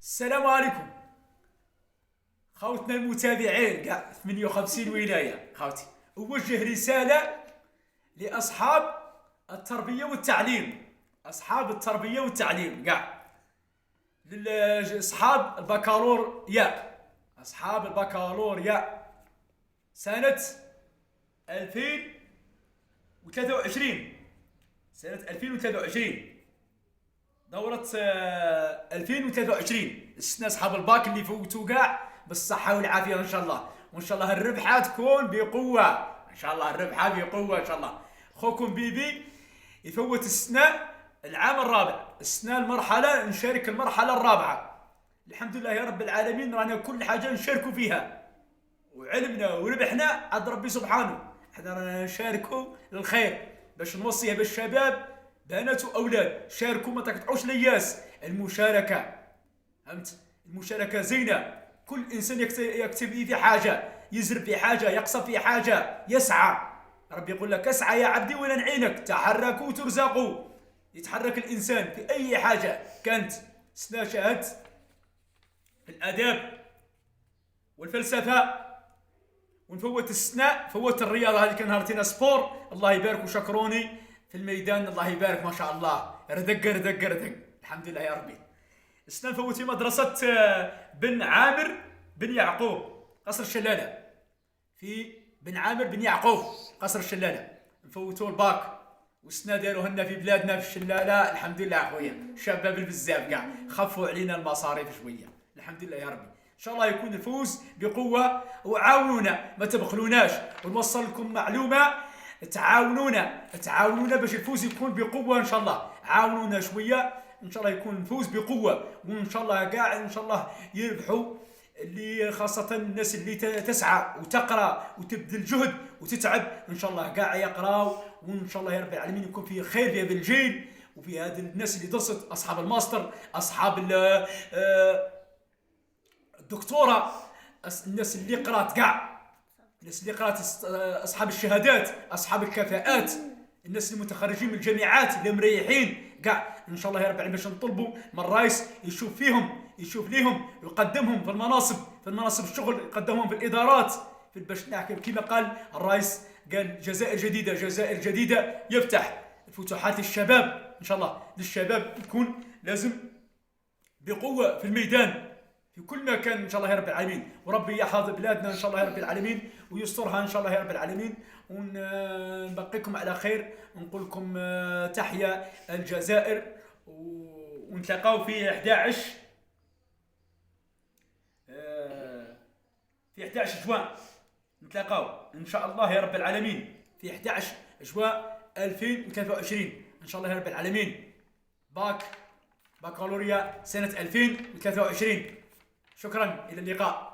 السلام عليكم خوتنا المتابعين كاع 58 ولاية. خوتي أوجه رسالة لأصحاب التربية والتعليم، أصحاب التربية والتعليم كاع، لأصحاب البكالوريا، أصحاب البكالوريا سنة 2023، سنة 2023 دورة 2023. السنة أصحاب الباك اللي فوتوا كاع بالصحة والعافية إن شاء الله، وإن شاء الله الربحة تكون بقوة، إن شاء الله الربحة بقوة إن شاء الله. خوكم بيبي يفوت السنة العام الرابع، السنة المرحلة نشارك المرحلة الرابعة. الحمد لله يا رب العالمين، رانا كل حاجة نشاركوا فيها، وعلمنا وربحنا عند ربي سبحانه. احنا رانا نشاركوا للخير باش نوصيها بالشباب بنات واولاد، شاركوا ما تقطعوش الياس. المشاركه، فهمت؟ المشاركه زينه. كل انسان يكتب في حاجه، يزرب في حاجه، يقصب في حاجه، يسعى. ربي يقول لك اسعى يا عبدي ولا نعينك، تحركوا ترزقوا. يتحرك الانسان في اي حاجه كانت. سنا شاهدت في الاداب والفلسفه، ونفوت السنة فوت الرياضة هذه كان هارتينا سبور. الله يبارك وشكروني في الميدان، الله يبارك ما شاء الله، ردق ردق ردق، الحمد لله يا ربي. السنة نفوت في مدرسة بن عامر بن يعقوب قصر الشلالة، في بن عامر بن يعقوب قصر الشلالة نفوتوا الباك. والسنة داروهن في بلادنا في الشلالة، الحمد لله اخويا، شباب بزاف كاع خفوا علينا المصاريف شوية، الحمد لله يا ربي. ان شاء الله يكون الفوز بقوه، وعاونونا ما تبخلوناش. ونوصل لكم معلومه، تعاونونا باش الفوز يكون بقوه ان شاء الله. عاونونا شويه ان شاء الله يكون الفوز بقوه، وان شاء الله كاع ان شاء الله يربحوا. اللي خاصة الناس اللي تسعى وتقرا وتبذل جهد وتتعب، ان شاء الله كاع يقراو، وان شاء الله يا رب العالمين يكون في خير في هذا الجيل وفي هذه الناس اللي درست، اصحاب الماستر، اصحاب الدكتورة، الناس اللي قرات كاع، الناس اللي قرات، اصحاب الشهادات، اصحاب الكفاءات، الناس المتخرجين من الجامعات اللي مريحين كاع. ان شاء الله يا رب العالمين باش نطلبوا من الرئيس يشوف فيهم، يشوف ليهم، يقدمهم في المناصب، في المناصب الشغل، يقدمهم في الادارات، في باش نحكي كما قال الرئيس، قال جزائر جديده، جزائر جديده يفتح فتوحات للشباب. ان شاء الله للشباب يكون لازم بقوه في الميدان في كل مكان ان شاء الله يا رب العالمين. وربي يحفظ بلادنا ان شاء الله يا رب العالمين، ويسترها ان شاء الله يا رب العالمين. ونبقيكم على خير، ونقول لكم تحيا الجزائر، ونتلاقاو في 11 في 11 جوان، نتلاقاو ان شاء الله يا رب العالمين في 11 جوان 2023 ان شاء الله يا رب العالمين. بكالوريا سنة 2023. شكرا، إلى اللقاء.